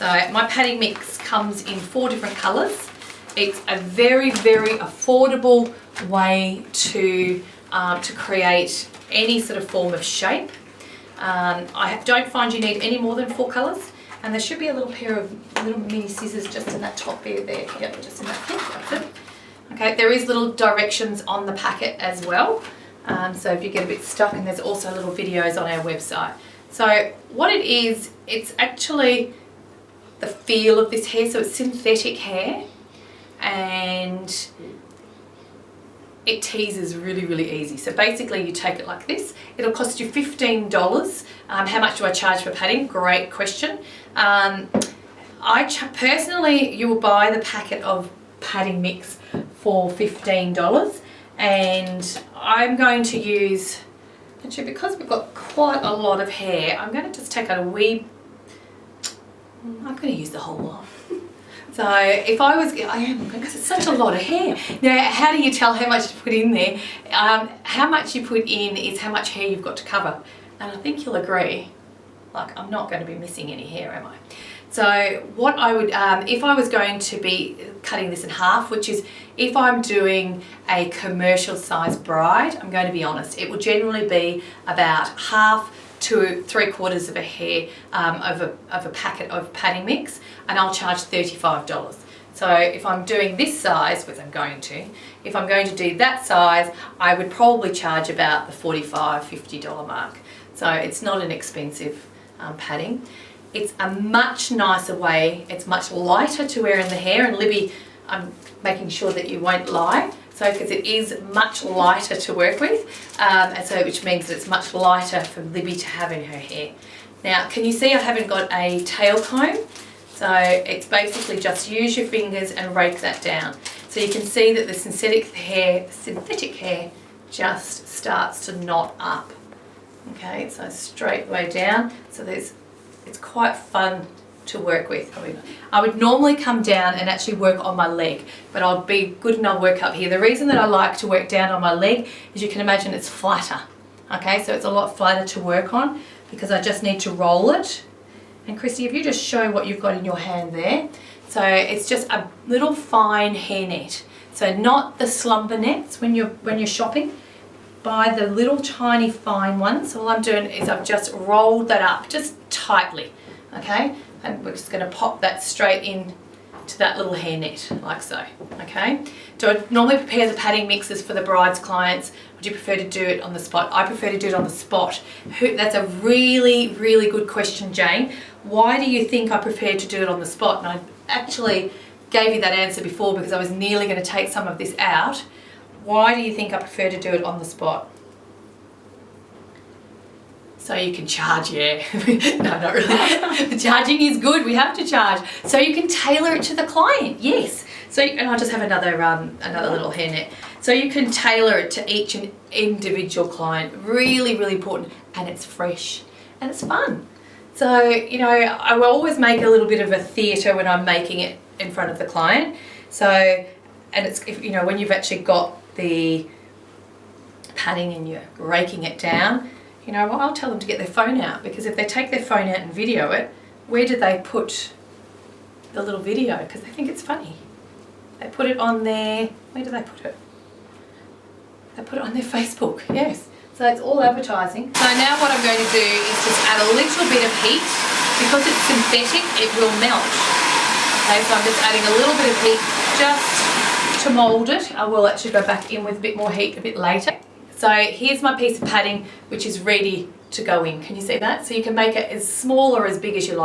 So my padding mix comes in 4 different colours. It's a very, very affordable way to create any sort of form of shape. I don't find you need any more than 4 colours, and there should be a little pair of little mini scissors just in that top bit there. Yep, just in that bit. That's it. Okay, there is little directions on the packet as well. So if you get a bit stuck, and there's also little videos on our website. So what it is, it's actually the feel of this hair. So it's synthetic hair, and it teases really, really easy. So basically you take it like this. It'll cost you $15. How much do I charge for padding? Great question. Personally, you will buy the packet of padding mix for $15, and I'm going to use, actually because we've got quite a lot of hair, I'm going to just take out I'm going to use the whole lot. So if I am, because it's such a lot of hair. Now, how do you tell how much to put in there? How much you put in is how much hair you've got to cover. And I think you'll agree, like, I'm not going to be missing any hair, am I? So what I would, if I was going to be cutting this in half, which is if I'm doing a commercial size bride, I'm going to be honest, it will generally be about half to 3/4 of a hair of a packet of padding mix, and I'll charge $35. So if I'm doing this size, which I'm going to, if I'm going to do that size, I would probably charge about the $45, $50 mark. So it's not an expensive padding. It's a much nicer way, it's much lighter to wear in the hair, and Libby, I'm making sure that you won't lie. So because it is much lighter to work with, and so which means that it's much lighter for Libby to have in her hair. Now, can you see I haven't got a tail comb? So it's basically just use your fingers and rake that down. So you can see that the synthetic hair just starts to knot up. Okay, so straight way down. So it's quite fun to work with. I would normally come down and actually work on my leg, but I'll be good and I'll work up here. The reason that I like to work down on my leg is you can imagine it's flatter. Okay, so it's a lot flatter to work on because I just need to roll it. And Christy, if you just show what you've got in your hand there. So it's just a little fine hair net. So not the slumber nets when you're shopping. Buy the little tiny fine ones. So all I'm doing is I've just rolled that up just tightly. Okay, and we're just going to pop that straight in to that little hair net, like so. Okay, do I normally prepare the padding mixes for the bride's clients? Would you prefer to do it on the spot? I prefer to do it on the spot. That's a really, really good question, Jane. Why do you think I prefer to do it on the spot? And I actually gave you that answer before because I was nearly going to take some of this out. Why do you think I prefer to do it on the spot? So you can charge, yeah. No, not really. The charging is good, we have to charge. So you can tailor it to the client, yes. So, and I'll just have another little hair net. So you can tailor it to each and individual client. Really, really important. And it's fresh and it's fun. So, you know, I will always make a little bit of a theatre when I'm making it in front of the client. So, and it's, you know, when you've actually got the padding and you're raking it down, you know, well, I'll tell them to get their phone out, because if they take their phone out and video it, where do they put the little video? Because they think it's funny. They put it on their, where do they put it? They put it on their Facebook, yes. So it's all advertising. So now what I'm going to do is just add a little bit of heat. Because it's synthetic, it will melt. Okay, so I'm just adding a little bit of heat just to mould it. I will actually go back in with a bit more heat a bit later. So here's my piece of padding, which is ready to go in. Can you see that? So you can make it as small or as big as you like.